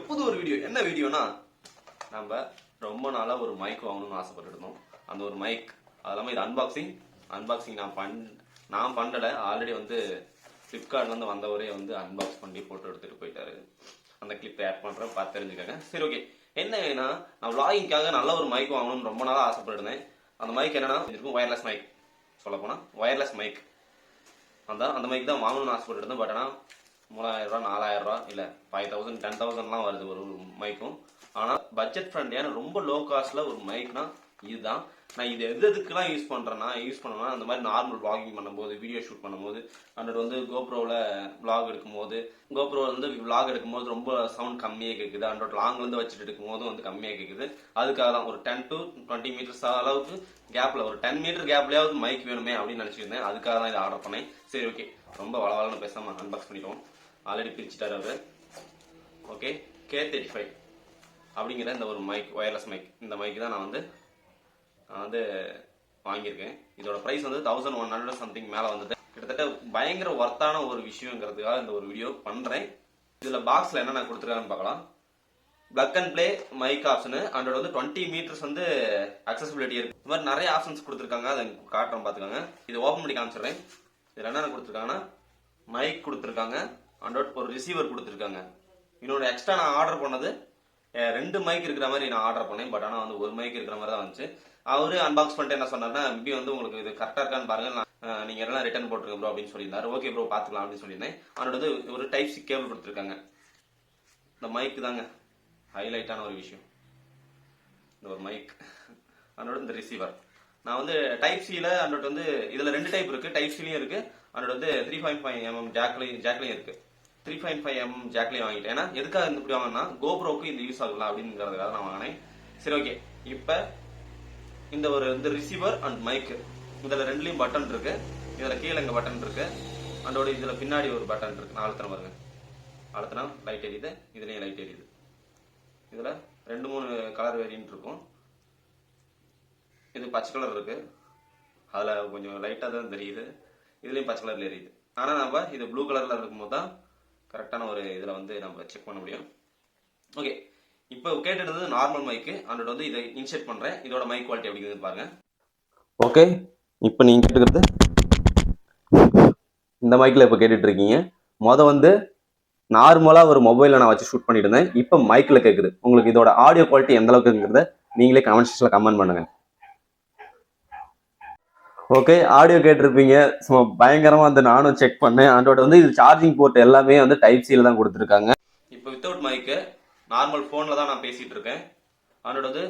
புது ஒரு வீடியோ. என்ன வீடியோனா, நம்ம ரொம்ப நாளா ஒரு மைக் வாங்கணும்னு ஆசைப்பட்டு இருந்தோம். அந்த ஒரு மைக் அதெல்லாம இது அன்பாக்சிங் நான் பண்ணல. ஆல்ரெடி வந்து ஃப்ளிப்கார்ட்ல இருந்து வந்தவரே வந்து அன்பாக்ஸ் பண்ணி போட்டோ எடுத்துட்டு போயிட்டாரு. அந்த கிளிப் ஆட் பண்றேன், பார்த்து தெரிஞ்சுக்கங்க. சரி, ஓகே. என்னன்னா, நான் vloggingக்காக நல்ல ஒரு மைக் வாங்கணும்னு ரொம்ப நாளா ஆசைப்பட்டிருந்தேன். அந்த மைக் என்னன்னா, இருக்கும் வயர்லெஸ் மைக். சொல்ல போனா வயர்லெஸ் மைக். அந்த மைக் தான் வாங்கணும்னு ஆசைப்பட்டு இருந்தேன். பட் ஆனால் 3000 ரூபா 4000 ரூபா இல்லை 5000 10,000லாம் வருது ஒரு மைக்கும். ஆனால் பட்ஜெட் ஃப்ரெண்ட்லியான ரொம்ப லோ காஸ்ட்ல ஒரு மைக்னா இதுதான். நான் இது எதுக்கெல்லாம் யூஸ் பண்ணுவேன்னா அந்த மாதிரி நார்மல் vlogging பண்ணும்போது, வீடியோ ஷூட் பண்ணும்போது, அண்ட் வந்து கோப்ரோவில் vlog எடுக்கும்போது ரொம்ப சவுண்ட் கம்மியாக கேட்குது. அண்ட் லாங்லேருந்து வச்சுட்டு எடுக்கும்போது வந்து கம்மியாக கேட்குது. அதுக்காக தான் ஒரு 10 to 20 மீட்டர்ஸ் அளவுக்கு கேப்ல, ஒரு 10 மீட்டர் கேப்லயாவது மைக் வேணுமே அப்படின்னு நினைச்சிருந்தேன். அதுக்காக தான் இதை ஆர்டர் பண்ணேன். சரி, ஓகே. ரொம்ப வளவலன்னு பேசாம அன்பாக்ஸ் பண்ணிட்டோம். ஆல்ரெடி பிரிச்சுட்டாரு அவரு. ஓகே, K35 அப்படிங்கிற இந்த ஒரு மைக், வயர்லெஸ் மைக். இந்த மைக் தான் நான் வந்து வாங்கியிருக்கேன். இதோட பிரைஸ் வந்து 1100 சம்திங் மேல வந்தது. கிட்டத்தட்ட பயங்கர ஒர்த்தான ஒரு விஷயங்கிறதுக்காக இந்த ஒரு வீடியோ பண்றேன். இதுல பாக்ஸ்ல என்னென்ன கொடுத்துருக்காங்கன்னு பார்க்கலாம். Plug and play mic option, and வந்து 20 மீட்டர்ஸ் வந்து அக்சசிபிலிட்டி இருக்கு. இந்த மாதிரி நிறைய ஆப்ஷன்ஸ் கொடுத்துருக்காங்க. அதை காட்டுறோம், பாத்துக்கோங்க. இது ஓபன் பண்ணி காமிச்சிடுறேன். இதுல என்னென்ன கொடுத்துருக்காங்கன்னா, மைக் கொடுத்துருக்காங்க, அண்ட் ஒரு ரிசீவர் கொடுத்துருக்காங்க. இன்னொரு எக்ஸ்ட்ரா நான் ஆர்டர் பண்ணது 2 மைக் இருக்கிற மாதிரி நான் ஆர்டர் பண்ணேன். பட் ஆனால் வந்து ஒரு மைக் இருக்கிற மாதிரி தான் வந்துச்சு. அவரு அன்பாக்ஸ் பண்ணிட்டு என்ன சொன்னார்னா, இப்படி வந்து உங்களுக்கு இது கரெக்டா இருக்கான்னு பாருங்க, நீங்க எல்லாம் ரிட்டர்ன் போட்டுருங்க ப்ரோ அப்படின்னு சொல்லியிருந்தாரு. ஓகே ப்ரோ, பாத்துக்கலாம் அப்படின்னு சொல்லியிருந்தேன். அவனோட வந்து ஒரு டைப் சி கேபிள் கொடுத்துருக்காங்க. இந்த மைக் தாங்க ஹைலைட்டான ஒரு விஷயம். இந்த ஒரு மைக் அதோட இந்த ரிசீவர். நான் வந்து டைப் சில அண்ட் வந்து இதுல 2 டைப் இருக்கு. டைப் சிலையும் இருக்கு, அண்ட் வந்து 3.5mm ஜாக்லையும் இருக்கு. 3.5mm ஜாக்லையும் வாங்கிட்டேன். ஏன்னா எதுக்காக இப்படி வாங்கினா, கோப்ரோக்கு இந்த யூஸ் ஆகலாம் அப்படிங்கிறதுக்காக நான் வாங்கினேன். சரி, ஓகே. இப்ப இந்த ஒரு இந்த ரிசீவர் அண்ட் மைக், இதுல 2லயும் பட்டன் இருக்கு. இதுல கீழே இங்க பட்டன் இருக்கு, அண்டோட இதுல பின்னாடி ஒரு பட்டன் இருக்கு. நான் அழுத்தின பாருங்க, அழுத்தினா லைட் எரியுது. இதுலயும் லைட் எரியுது. இதுல 2-3 கலர் வேரியன்ட் இருக்கும். இது பச்சை கலர் இருக்கு, அதுல கொஞ்சம் லைட்டா தான் தெரியுது. இதுலயும் பச்சை கலர்ல எரியுது. ஆனா நம்ம இது ப்ளூ கலர்ல இருக்கும்போது தான் கரெக்டான ஒரு இதுல வந்து நம்ம செக் பண்ண முடியும். ஓகே, இப்போ கேட்டுட்டு நார்மல் மைக்கு, அண்ட் வந்து இதை இன்செர்ட் பண்றேன். இதோட மைக் குவாலிட்டி எப்படி இருக்குன்னு பாருங்க. ஓகே, இப்போ நீங்க கேட்டுக்கிறது இந்த மைக்ல இப்போ கேட்டுட்டு இருக்கீங்க. வந்து நார்மலா ஒரு மொபைல்ல நான் வச்சு ஷூட் பண்ணிட்டு இருந்தேன். இப்போ மைக்ல கேக்குது. உங்களுக்கு இதோட ஆடியோ குவாலிட்டி எந்த அளவுக்கு இருக்குங்கிறத நீங்களே கமெண்ட் செக்ஷன்ல கமெண்ட் பண்ணுங்க. ஓகே, ஆடியோ கேட்டிருப்பீங்க. சும்மா பயங்கரமா வந்து நானும் செக் பண்ணேன். அண்டோட வந்து இது சார்ஜிங் போர்ட் எல்லாமே வந்து டைப் சில தான் கொடுத்துருக்காங்க. இப்போ வித்தவுட் மைக்கு நார்மல் போன்ல தான் நான் பேசிட்டு இருக்கேன். அண்டோட வந்து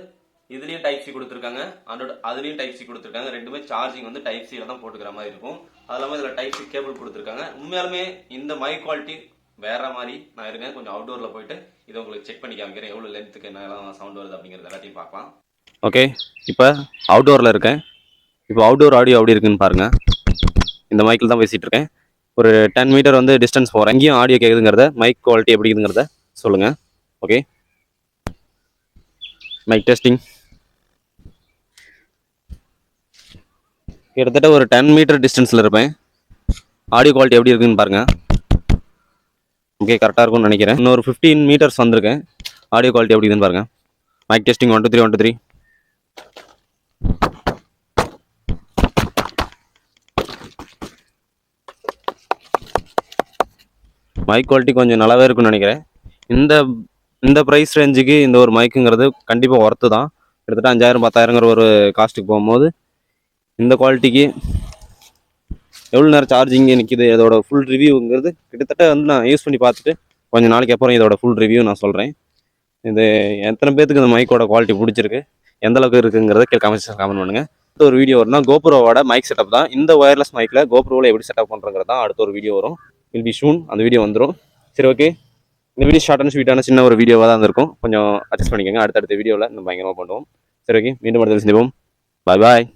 இதுலயும் டைப் சி கொடுத்துருக்காங்க, அண்டோட அதுலயும் டைப் சி கொடுத்துருக்காங்க. ரெண்டுமே சார்ஜிங் வந்து டைப் சில தான் போட்டுக்கிற மாதிரி இருக்கும். அது இல்லாம இதுல டைப் சி கேபிள் கொடுத்துருக்காங்க. உண்மையாலுமே இந்த மைக் குவாலிட்டி வேற மாதிரி. நான் இருக்கேன் கொஞ்சம் அவுட்டோர்ல போயிட்டு இதை உங்களுக்கு செக் பண்ணி காமிக்கிறேன். எவ்வளவு லென்த்துக்கு என்ன சவுண்ட் வருது அப்படிங்கிறது எல்லாத்தையும் பார்க்கலாம். ஓகே, இப்போ அவுட்டோர்ல இருக்கேன். இப்போ அவுட்டோர் ஆடியோ எப்படி இருக்குன்னு பாருங்க. இந்த மைக்கில் தான் பேசிட்டு இருக்கேன். ஒரு 10 மீட்டர் வந்து டிஸ்டன்ஸ் போகிறேன். எங்கேயும் ஆடியோ கேட்குதுங்கிறத, மைக் குவாலிட்டி எப்படி இருக்குங்கிறத சொல்லுங்க. Okay, mic testing. கிட்டத்தட்ட ஒரு 10 மீட்டர் டிஸ்டன்ஸில் இருப்பேன். ஆடியோ குவாலிட்டி எப்படி இருக்குன்னு பாருங்க. ஓகே, கரெக்டாக இருக்கும்னு நினைக்கிறேன். இன்னொரு 15 மீட்டர்ஸ் வந்திருக்கேன். ஆடியோ குவாலிட்டி எப்படி இருக்குன்னு பாருங்க. Mic testing 1 2 3 1 2 3. மைக் குவாலிட்டி கொஞ்சம் நல்லாவே இருக்குன்னு நினைக்கிறேன். இந்த ப்ரைஸ் ரேஞ்சுக்கு இந்த ஒரு மைக்குங்கிறது கண்டிப்பாக ஒர்த்து தான். கிட்டத்தட்ட 5000 10,000ங்கிற ஒரு காஸ்ட்டுக்கு போகும்போது இந்த குவாலிட்டிக்கு எவ்வளோ நேரம் சார்ஜிங் நிற்கிது, இதோட ஃபுல் ரிவ்யூங்கிறது கிட்டத்தட்ட வந்து நான் யூஸ் பண்ணி பார்த்துட்டு கொஞ்சம் நாளைக்கு அப்புறம் இதோட ஃபுல் ரிவ்யூ நான் சொல்கிறேன். இது எத்தனை பேருக்கு இந்த மைக்கோட குவாலிட்டி பிடிச்சிருக்கு, எந்த அளவுக்கு இருக்குங்கிறத கமெண்ட் பண்ணுங்கள். அடுத்த ஒரு வீடியோ வரும்னா கோப்ரோவோட மைக் செட்டப் தான். இந்த ஒயர்லெஸ் மைக்கில் கோப்ரோவில் எப்படி செட்டப் பண்ணுறங்கிறது தான் அடுத்த ஒரு வீடியோ வரும். வில் பி ஷூன், அந்த வீடியோ வந்துடும். சரி, ஓகே. இந்த வீடியோ ஷார்ட் அண்ட் ஸ்வீட்டான சின்ன ஒரு வீடியோவாக தான் இருக்கும். கொஞ்சம் அட்ஜஸ்ட் பண்ணிக்கோங்க. அடுத்தடுத்த வீடியோவில் நம்ம பயங்கரமாக பண்ணுவோம். சரி, ஓகே. மீண்டும் அடுத்த சந்திப்போம். பாய் பாய்.